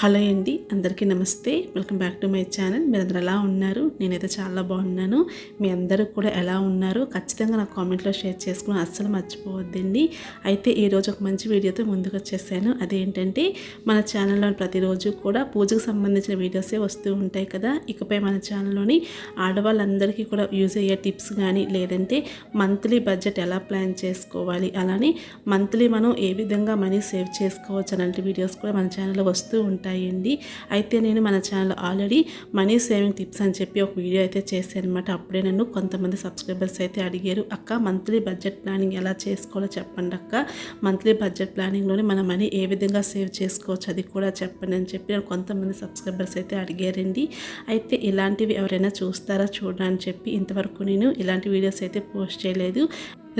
Hello అండి, అందరికీ నమస్తే. Welcome back to my channel. మీరందరూ ఎలా ఉన్నారు? నేనైతే చాలా బాగున్నాను. మీ అందరూ కూడా ఎలా ఉన్నారు? ఖచ్చితంగా నా కామెంట్లో షేర్ చేసుకుని అస్సలు మర్చిపోవద్దండి. అయితే ఈరోజు ఒక మంచి వీడియోతో ముందుకు వచ్చేసాను. అదేంటంటే మన ఛానల్లో ప్రతిరోజు కూడా పూజకు సంబంధించిన వీడియోసే వస్తూ ఉంటాయి కదా. ఇకపై మన ఛానల్లోని ఆడవాళ్ళందరికీ కూడా యూజ్ అయ్యే టిప్స్ కానీ, లేదంటే మంత్లీ బడ్జెట్ ఎలా ప్లాన్ చేసుకోవాలి, అలానే మంత్లీ మనం ఏ విధంగా మనీ సేవ్ చేసుకోవచ్చు అలాంటి వీడియోస్ కూడా మన ఛానల్లో వస్తూ ఉంటాయండి. అయితే నేను మన channel already money saving tips అని చెప్పి ఒక వీడియో అయితే చేశాను అనమాట. అప్పుడే నన్ను కొంతమంది సబ్స్క్రైబర్స్ అయితే అడిగారు, అక్క మంత్లీ బడ్జెట్ ప్లానింగ్ ఎలా చేసుకోవాలో చెప్పండి అక్క, మంత్లీ బడ్జెట్ ప్లానింగ్లోనే మన మనీ ఏ విధంగా సేవ్ చేసుకోవచ్చు అది కూడా చెప్పండి అని చెప్పి కొంతమంది సబ్స్క్రైబర్స్ అయితే అడిగారండి. అయితే ఇలాంటివి ఎవరైనా చూస్తారా చూడని చెప్పి ఇంతవరకు నేను ఇలాంటి వీడియోస్ అయితే పోస్ట్ చేయలేదు.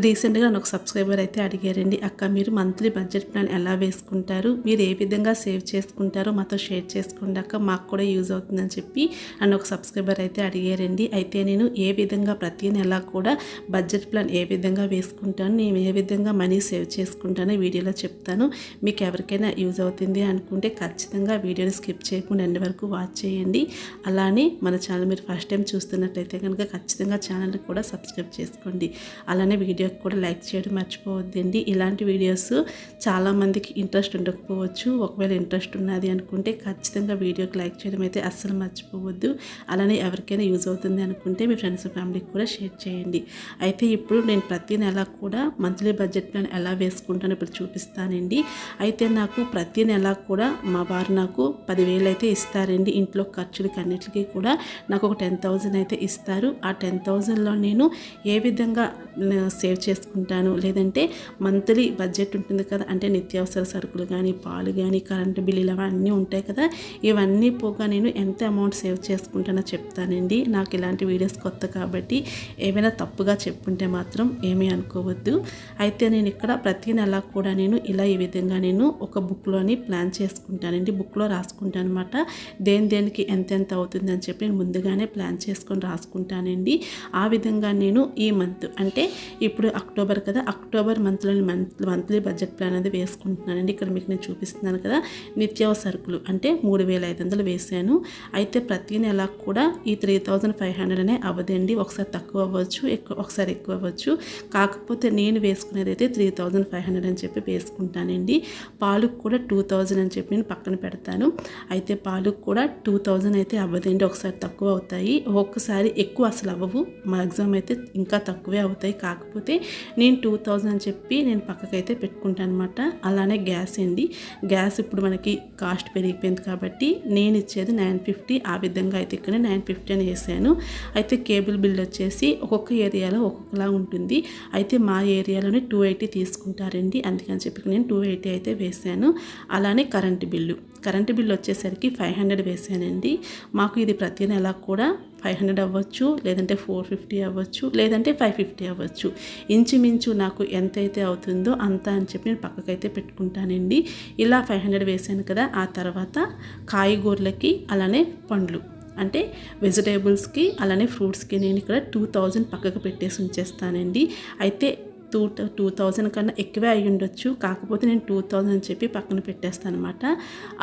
రీసెంట్గా నాకు సబ్స్క్రైబర్ అయితే అడిగారండి, అక్క మీరు మంత్లీ బడ్జెట్ ప్లాన్ ఎలా వేసుకుంటారు, మీరు ఏ విధంగా సేవ్ చేసుకుంటారో మాతో షేర్ చేసుకోండి అక్క, మాకు కూడా యూజ్ అవుతుందని చెప్పి నన్ను ఒక సబ్స్క్రైబర్ అయితే అడిగారండి. అయితే నేను ఏ విధంగా ప్రతి నెల కూడా బడ్జెట్ ప్లాన్ ఏ విధంగా వేసుకుంటాను, నేను ఏ విధంగా మనీ సేవ్ చేసుకుంటానో వీడియోలో చెప్తాను. మీకు ఎవరికైనా యూజ్ అవుతుంది అనుకుంటే ఖచ్చితంగా వీడియోని స్కిప్ చేయకుండా ఎండ్ వరకు వాచ్ చేయండి. అలానే మన ఛానల్ మీరు ఫస్ట్ టైం చూస్తున్నట్లయితే కనుక ఖచ్చితంగా ఛానల్ని కూడా సబ్స్క్రైబ్ చేసుకోండి. అలానే వీడియోకి కూడా లైక్ చేయడం మర్చిపోవద్దండి. ఇలాంటి వీడియోస్ చాలామందికి ఇంట్రెస్ట్ ఉండకపోవచ్చు. ఒకవేళ ఇంట్రెస్ట్ ఉన్నది అనుకుంటే ఖచ్చితంగా వీడియోకి లైక్ చేయడం అయితే అస్సలు మర్చిపోవద్దు. అలానే ఎవరికైనా యూజ్ అవుతుంది అనుకుంటే మీ ఫ్రెండ్స్ ఫ్యామిలీకి కూడా షేర్ చేయండి. అయితే ఇప్పుడు నేను ప్రతి నెల కూడా మంత్లీ బడ్జెట్ ప్లాన్ ఎలా వేసుకుంటానో ఇప్పుడు చూపిస్తానండి. అయితే నాకు ప్రతి నెల కూడా మా వారు నాకు 10,000 అయితే ఇస్తారండి. ఇంట్లో ఖర్చులకి అన్నిటికీ కూడా నాకు ఒక 10,000 అయితే ఇస్తారు. ఆ 10,000లో నేను ఏ విధంగా సేవ్ చేసుకుంటాను, లేదంటే మంత్లీ బడ్జెట్ ఉంటుంది కదా, అంటే నిత్యావసర సరుకులు కానీ, పాలు కానీ, కరెంటు బిల్లులు అవన్నీ ఉంటాయి కదా, ఇవన్నీ పోగా నేను ఎంత అమౌంట్ సేవ్ చేసుకుంటానో చెప్తానండి. నాకు ఇలాంటి వీడియోస్ కొత్త కాబట్టి ఏమైనా తప్పుగా చెప్పుంటే మాత్రం ఏమీ అనుకోవద్దు. అయితే నేను ఇక్కడ ప్రతి నెల కూడా నేను ఇలా ఈ విధంగా నేను ఒక బుక్లోని ప్లాన్ చేసుకుంటానండి. బుక్లో రాసుకుంటాను అనమాట. దేనికి ఎంతెంత అవుతుందని చెప్పి నేను ముందుగానే ప్లాన్ చేసుకొని రాసుకుంటానండి. ఆ విధంగా నేను ఈ మంత్ అంటే ఇప్పుడు అక్టోబర్ కదా, అక్టోబర్ మంత్లీ బడ్జెట్ ప్లాన్ అనేది వేసుకుంటున్నానండి. ఇక్కడ మీకు నేను చూపిస్తున్నాను కదా, నిత్యావసర సరుకులు అంటే 3,500 వేసాను. అయితే ప్రతి నెల కూడా ఈ 3,500 అనే అవ్వదండి. ఒకసారి తక్కువ అవ్వచ్చు, ఒకసారి ఎక్కువ అవ్వచ్చు. కాకపోతే నేను వేసుకునేది అయితే 3,500 అని చెప్పి వేసుకుంటానండి. పాలకు కూడా 2,000 అని చెప్పి నేను పక్కన పెడతాను. అయితే పాలకు కూడా 2,000 అయితే అవ్వదండి. ఒకసారి తక్కువ అవుతాయి, ఒక్కసారి ఎక్కువ అసలు అవ్వవు. మ్యాక్సిమం అయితే ఇంకా తక్కువే అవుతాయి. కాకపోతే నేను 2,000 అని చెప్పి నేను పక్కకైతే పెట్టుకుంటాను అనమాట. అలానే గ్యాస్ అండి, గ్యాస్ ఇప్పుడు మనకి కాస్ట్ పెరిగిపోయింది కాబట్టి నేను ఇచ్చేది 950. ఆ విధంగా అయితే ఇక్కడ 950 అని వేసాను. అయితే కేబుల్ బిల్ వచ్చేసి ఒక్కొక్క ఏరియాలో ఒక్కొక్కలా ఉంటుంది. అయితే మా ఏరియాలోనే 280 తీసుకుంటారండి. అందుకని చెప్పి నేను 280 అయితే వేసాను. అలానే కరెంటు బిల్లు వచ్చేసరికి 500 వేసానండి. మాకు ఇది ప్రతి నెల కూడా 500 అవ్వచ్చు, లేదంటే 450 అవ్వచ్చు, లేదంటే 550 అవ్వచ్చు. ఇంచుమించు నాకు ఎంతైతే అవుతుందో అంత అని చెప్పి నేను పక్కకైతే పెట్టుకుంటానండి. ఇలా 500 వేసాను కదా. ఆ తర్వాత కాయగూరలకి అలానే పండ్లు అంటే వెజిటేబుల్స్కి అలానే ఫ్రూట్స్కి నేను ఇక్కడ 2,000 పక్కకు పెట్టేసి ఉంచేస్తానండి. అయితే 2,000 కన్నా ఎక్కువే అయ్యి ఉండొచ్చు. కాకపోతే నేను 2,000 అని చెప్పి పక్కన పెట్టేస్తాను అనమాట.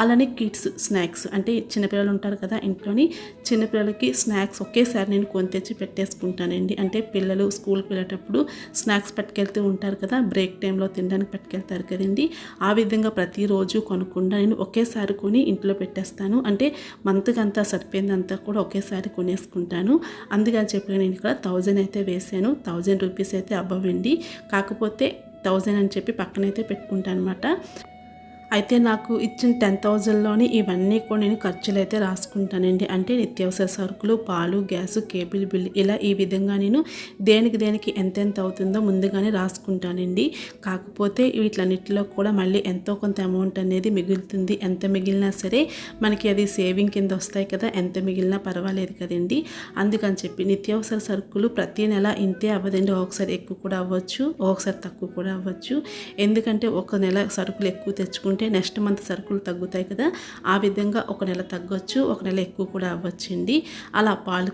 అలానే కిడ్స్ స్నాక్స్ అంటే చిన్నపిల్లలు ఉంటారు కదా ఇంట్లోని, చిన్నపిల్లలకి స్నాక్స్ ఒకేసారి నేను కొని తెచ్చి పెట్టేసుకుంటానండి. అంటే పిల్లలు స్కూల్కి వెళ్ళేటప్పుడు స్నాక్స్ పట్టుకెళ్తూ ఉంటారు కదా, బ్రేక్ టైంలో తినడానికి పట్టుకెళ్తారు కదండి. ఆ విధంగా ప్రతిరోజు కొనకుండా నేను ఒకేసారి కొని ఇంట్లో పెట్టేస్తాను. అంటే మంత్కి అంతా సరిపోయిందంతా కూడా ఒకేసారి కొనేసుకుంటాను. అందుకని చెప్పి నేను ఇక్కడ 1,000 అయితే వేసాను. 1,000 రూపీస్ అయితే అవ్వండి. కాకపోతే 1,000 అని చెప్పి పక్కనైతే పెట్టుకుంటాను అనమాట. అయితే నాకు ఇచ్చిన 10,000లోని ఇవన్నీ కూడా నేను ఖర్చులు అయితే రాసుకుంటానండి. అంటే నిత్యావసర సరుకులు, పాలు, గ్యాసు, కేబుల్ బిల్ ఇలా ఈ విధంగా నేను దేనికి ఎంతెంత అవుతుందో ముందుగానే రాసుకుంటానండి. కాకపోతే వీటిలన్నిటిలో కూడా మళ్ళీ ఎంతో కొంత అమౌంట్ అనేది మిగులుతుంది. ఎంత మిగిలినా సరే మనకి అది సేవింగ్ కింద వస్తాయి కదా, ఎంత మిగిలినా పర్వాలేదు కదండి. అందుకని చెప్పి నిత్యావసర సరుకులు ప్రతి నెల ఇంతే అవ్వదండి. ఒకసారి ఎక్కువ కూడా అవ్వచ్చు, ఒకసారి తక్కువ కూడా అవ్వచ్చు. ఎందుకంటే ఒక నెల సరుకులు ఎక్కువ తెచ్చుకుంటే అంటే నెక్స్ట్ మంత్ సరుకులు తగ్గుతాయి కదా, ఆ విధంగా ఒక నెల తగ్గొచ్చు, ఒక నెల ఎక్కువ కూడా అవ్వచ్చండి. అలా పాలు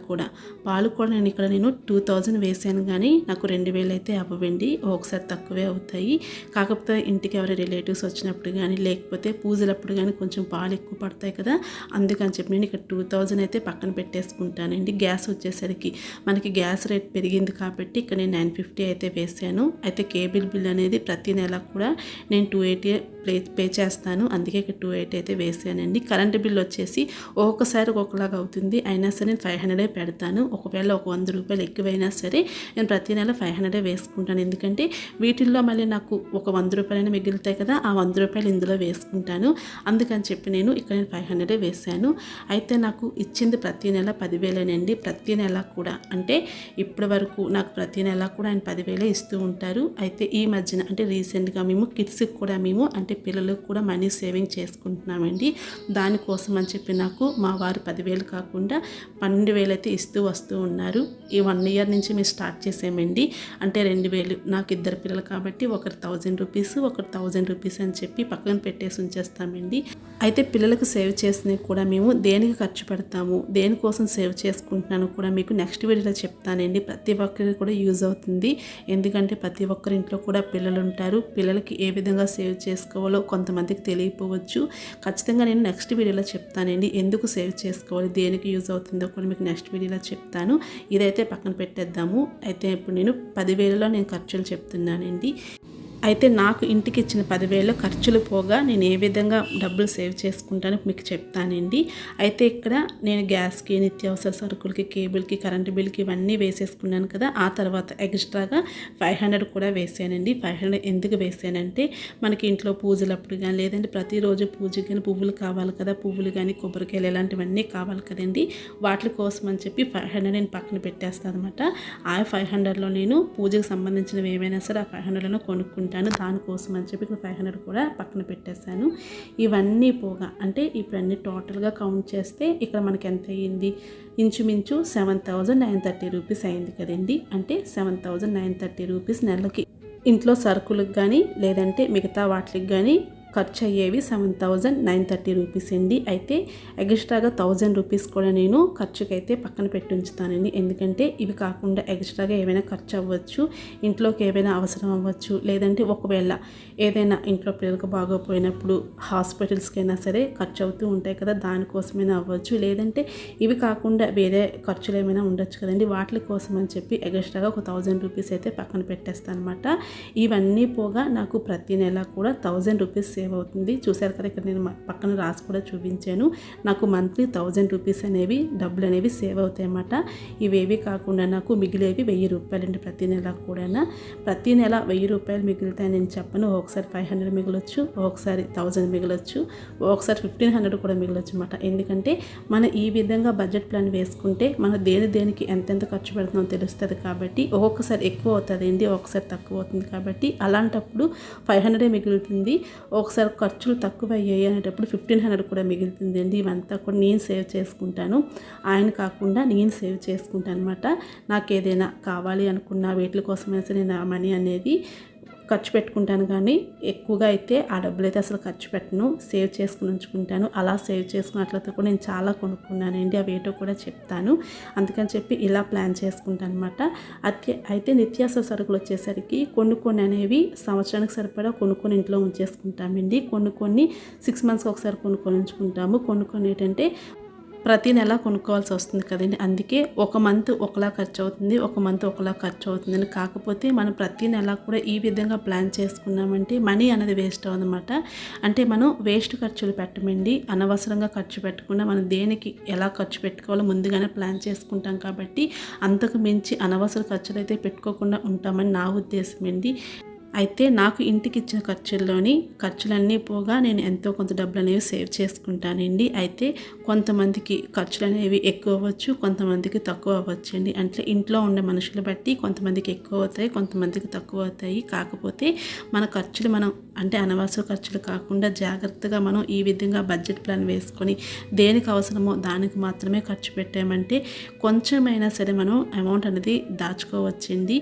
కూడా నేను ఇక్కడ 2000 వేసాను కానీ నాకు 2000 అయితే అవ్వండి, ఒకసారి తక్కువే అవుతాయి. కాకపోతే ఇంటికి ఎవరైనా రిలేటివ్స్ వచ్చినప్పుడు కానీ లేకపోతే పూజలప్పుడు కానీ కొంచెం పాలు ఎక్కువ పడతాయి కదా, అందుకని చెప్పి నేను ఇక్కడ 2000 అయితే పక్కన పెట్టేసుకుంటానండి. గ్యాస్ వచ్చేసరికి మనకి గ్యాస్ రేట్ పెరిగింది కాబట్టి ఇక్కడ నేను 950 అయితే వేసాను. అయితే కేబుల్ బిల్ అనేది ప్రతి నెల కూడా నేను 280 పే చేస్తాను, అందుకే ఇక్కడ 280 అయితే వేసానండి. కరెంటు బిల్ వచ్చేసి ఒక్కొక్కసారి ఒక్కొక్కలాగా అవుతుంది, అయినా సరే నేను 500 పెడతాను. ఒకవేళ ఒక 100 రూపాయలు ఎక్కువైనా సరే నేను ప్రతి నెల 500 వేసుకుంటాను. ఎందుకంటే వీటిల్లో మళ్ళీ నాకు ఒక 100 రూపాయలైనా మిగులుతాయి కదా, ఆ 100 రూపాయలు ఇందులో వేసుకుంటాను. అందుకని చెప్పి నేను ఇక్కడ 500 వేసాను. అయితే నాకు ఇచ్చింది ప్రతి నెల 10,000 ప్రతి నెల కూడా. అంటే ఇప్పటి వరకు నాకు ప్రతి నెల కూడా ఆయన 10,000 ఇస్తూ ఉంటారు. అయితే ఈ మధ్యన అంటే రీసెంట్గా మేము కిడ్స్కి కూడా అంటే పిల్లలకు కూడా మనీ సేవింగ్ చేసుకుంటున్నామండి. దానికోసం అని చెప్పి నాకు మా వారు 10,000 కాకుండా 12,000 అయితే ఇస్తూ వస్తూ ఉన్నారు. ఈ 1 ఇయర్ నుంచి మేము స్టార్ట్ చేసామండి. అంటే 2,000 నాకు 2 పిల్లలు కాబట్టి ఒకరు 1000 రూపీస్ ఒకరు 1000 రూపీస్ అని చెప్పి పక్కన పెట్టేసి ఉంచేస్తామండి. అయితే పిల్లలకు సేవ్ చేసినవి కూడా మేము దేనికి ఖర్చు పెడతాము, దేనికోసం సేవ్ చేసుకుంటున్నాను కూడా మీకు నెక్స్ట్ వీడియోలో చెప్తానండి. ప్రతి ఒక్కరికి కూడా యూజ్ అవుతుంది. ఎందుకంటే ప్రతి ఒక్కరి ఇంట్లో కూడా పిల్లలు ఉంటారు. పిల్లలకి ఏ విధంగా సేవ్ చేసుకోవాలో కొంతమందికి తెలియకపోవచ్చు. ఖచ్చితంగా నేను నెక్స్ట్ వీడియోలో చెప్తానండి. ఎందుకు సేవ్ చేసుకోవాలి, దేనికి యూజ్ అవుతుందో కూడా మీకు నెక్స్ట్ వీడియోలో చెప్తాను. ఇదైతే పక్కన పెట్టేద్దాము. అయితే ఇప్పుడు నేను 10,000లో నేను ఖర్చులు చెప్తున్నానండి. అయితే నాకు ఇంటికి ఇచ్చిన 10,000 ఖర్చులు పోగా నేను ఏ విధంగా డబ్బులు సేవ్ చేసుకుంటానో మీకు చెప్తానండి. అయితే ఇక్కడ నేను గ్యాస్కి, నిత్యావసర సరుకులకి, కేబుల్కి, కరెంటు బిల్కి ఇవన్నీ వేసేసుకున్నాను కదా. ఆ తర్వాత ఎక్స్ట్రాగా 500 కూడా వేసానండి. 500 ఎందుకు వేసానంటే మనకి ఇంట్లో పూజలప్పుడు కానీ లేదంటే ప్రతిరోజు పూజకి కానీ పువ్వులు కావాలి కదా, పువ్వులు కానీ కొబ్బరికాయలు ఇలాంటివన్నీ కావాలి కదండి, వాటి కోసం అని చెప్పి 500 నేను పక్కన పెట్టేస్తాను అనమాట. ఆ 500లో నేను పూజకు సంబంధించినవి ఏమైనా సరే ఆ 500లో కొనుక్కుంటాను. దానికోసం అని చెప్పి ఇక్కడ 500 కూడా పక్కన పెట్టేశాను. ఇవన్నీ పోగా అంటే ఇప్పుడు అన్ని టోటల్గా కౌంట్ చేస్తే ఇక్కడ మనకి ఎంత అయ్యింది, ఇంచుమించు 7,930 రూపీస్ అయింది కదండి. అంటే 7,930 రూపీస్ నెలకి ఇంట్లో సరుకులకు కానీ లేదంటే మిగతా వాటికి కానీ ఖర్చు అయ్యేవి 7,930 రూపీస్ అండి. అయితే ఎక్స్ట్రాగా 1,000 రూపీస్ కూడా నేను ఖర్చుకైతే పక్కన పెట్టి ఉంచుతానండి. ఎందుకంటే ఇవి కాకుండా ఎక్స్ట్రాగా ఏమైనా ఖర్చు అవ్వచ్చు, ఇంట్లోకి ఏమైనా అవసరం అవ్వచ్చు, లేదంటే ఒకవేళ ఏదైనా ఇంట్లో పిల్లలకు బాగోపోయినప్పుడు హాస్పిటల్స్కి అయినా సరే ఖర్చు అవుతూ ఉంటాయి కదా, దానికోసమైనా అవ్వచ్చు, లేదంటే ఇవి కాకుండా వేరే ఖర్చులు ఏమైనా ఉండొచ్చు కదండి, వాటి కోసం అని చెప్పి ఎక్స్ట్రాగా ఒక 1,000 రూపీస్ అయితే పక్కన పెట్టేస్తాను అనమాట. ఇవన్నీ పోగా నాకు ప్రతి నెల కూడా 1,000 రూపీస్ సేవ్ అవుతుంది. చూసారు కదా, ఇక్కడ నేను పక్కన రాసి కూడా చూపించాను. నాకు మంత్లీ 1,000 రూపీస్ అనేవి డబ్బులు అనేవి సేవ్ అవుతాయి అన్నమాట. ఇవేవి కాకుండా నాకు మిగిలేవి 1,000 రూపాయలండి ప్రతి నెల కూడా. ప్రతి నెల 1,000 రూపాయలు మిగులుతాయి నేను చెప్పను. ఒకసారి 500 మిగలొచ్చు, ఒకసారి 1,000 మిగలొచ్చు, ఒకసారి 1,500 కూడా మిగలొచ్చు అన్నమాట. ఎందుకంటే మనం ఈ విధంగా బడ్జెట్ ప్లాన్ వేసుకుంటే మనం దేనికి ఎంతెంత ఖర్చు పెడుతున్నామో తెలుస్తుంది కాబట్టి ఒక్కొక్కసారి ఎక్కువ అవుతుందండి, ఒకసారి తక్కువ అవుతుంది కాబట్టి అలాంటప్పుడు 500 మిగులుతుంది. ఒకసారి ఖర్చులు తక్కువ అయ్యాయి అనేటప్పుడు 1,500 కూడా మిగులుతుంది అండి. ఇవంతా కూడా నేను సేవ్ చేసుకుంటాను, ఆయన కాకుండా నేను సేవ్ చేసుకుంటాను అనమాట. నాకు ఏదైనా కావాలి అనుకున్న వీటి కోసమైనా సరే నేను ఆ మనీ అనేది ఖర్చు పెట్టుకుంటాను, కానీ ఎక్కువగా అయితే ఆ డబ్బులు అయితే అసలు ఖర్చు పెట్టను, సేవ్ చేసుకుని ఉంచుకుంటాను. అలా సేవ్ చేసుకున్నట్లయితే కూడా నేను చాలా కొనుక్కున్నానండి, అవి ఏటో కూడా చెప్తాను. అందుకని చెప్పి ఇలా ప్లాన్ చేసుకుంటాను అనమాట. అయితే నిత్యావసర సరుకులు వచ్చేసరికి కొన్ని అనేవి సంవత్సరానికి సరిపడా కొనుక్కొని ఇంట్లో ఉంచేసుకుంటామండి. కొన్ని 6 మంత్స్కి ఒకసారి కొనుక్కొని ఉంచుకుంటాము. కొన్ని ఏంటంటే ప్రతి నెల కొనుక్కోవాల్సి వస్తుంది కదండి, అందుకే ఒక మంత్ ఒకలా ఖర్చు అవుతుంది, ఒక మంత్ ఒకలా ఖర్చు అవుతుందని. కాకపోతే మనం ప్రతి నెల కూడా ఈ విధంగా ప్లాన్ చేసుకున్నామంటే మనీ అనేది వేస్ట్ అవ్వదన్నమాట. అంటే మనం వేస్ట్ ఖర్చులు పెట్టమండి, అనవసరంగా ఖర్చు పెట్టకుండా మనం దేనికి ఎలా ఖర్చు పెట్టుకోవాలో ముందుగానే ప్లాన్ చేసుకుంటాం కాబట్టి అంతకు మించి అనవసర ఖర్చులు అయితే పెట్టుకోకుండా ఉంటామని నా ఉద్దేశం అండి. అయితే నాకు ఇంటికి ఇచ్చిన ఖర్చులన్నీ పోగా నేను ఎంతో కొంత డబ్బులు అనేవి సేవ్ చేసుకుంటానండి. అయితే కొంతమందికి ఖర్చులు అనేవి ఎక్కువ అవ్వచ్చు, కొంతమందికి తక్కువ అవ్వచ్చండి. అంటే ఇంట్లో ఉండే మనుషులు బట్టి కొంతమందికి ఎక్కువ అవుతాయి, కొంతమందికి తక్కువ అవుతాయి. కాకపోతే మన ఖర్చులు మనం అంటే అనవసర ఖర్చులు కాకుండా జాగ్రత్తగా మనం ఈ విధంగా బడ్జెట్ ప్లాన్ వేసుకొని దేనికి అవసరమో దానికి మాత్రమే ఖర్చు పెట్టామంటే కొంచెమైనా సరే మనం అమౌంట్ అనేది దాచుకోవచ్చండి.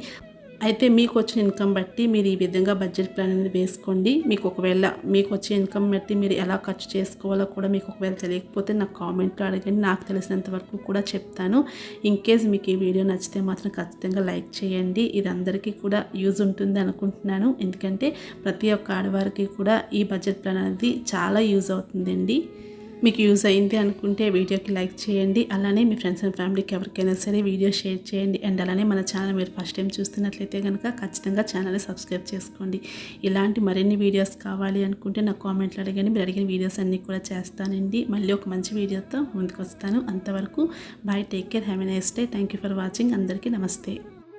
అయితే మీకు వచ్చిన ఇన్కమ్ బట్టి మీరు ఈ విధంగా బడ్జెట్ ప్లాన్ అనేది వేసుకోండి. మీకు ఒకవేళ మీకు వచ్చే ఇన్కమ్ బట్టి మీరు ఎలా ఖర్చు చేసుకోవాలో కూడా మీకు ఒకవేళ తెలియకపోతే నాకు కామెంట్లో అడగండి. నాకు తెలిసినంత వరకు కూడా చెప్తాను. ఇన్ కేస్ మీకు ఈ వీడియో నచ్చితే మాత్రం ఖచ్చితంగా లైక్ చేయండి. ఇది అందరికీ కూడా యూజ్ ఉంటుంది అనుకుంటున్నాను. ఎందుకంటే ప్రతి ఒక్క ఆడవారికి కూడా ఈ బడ్జెట్ ప్లాన్ అనేది చాలా యూజ్ అవుతుందండి. మీకు యూజ్ అయింది అనుకుంటే వీడియోకి లైక్ చేయండి. అలానే మీ ఫ్రెండ్స్ అండ్ ఫ్యామిలీకి ఎవరికైనా సరే వీడియో షేర్ చేయండి. అండ్ అలానే మన ఛానల్ మీరు ఫస్ట్ టైం చూస్తున్నట్లయితే కనుక ఖచ్చితంగా ఛానల్ని సబ్స్క్రైబ్ చేసుకోండి. ఇలాంటి మరిన్ని వీడియోస్ కావాలి అనుకుంటే నాకు కామెంట్లో అడగండి. మీరు అడిగిన వీడియోస్ అన్నీ కూడా చేస్తానండి. మళ్ళీ ఒక మంచి వీడియోతో ముందుకు వస్తాను. అంతవరకు bye, take care, have a nice day. Thank you for watching. అందరికీ నమస్తే.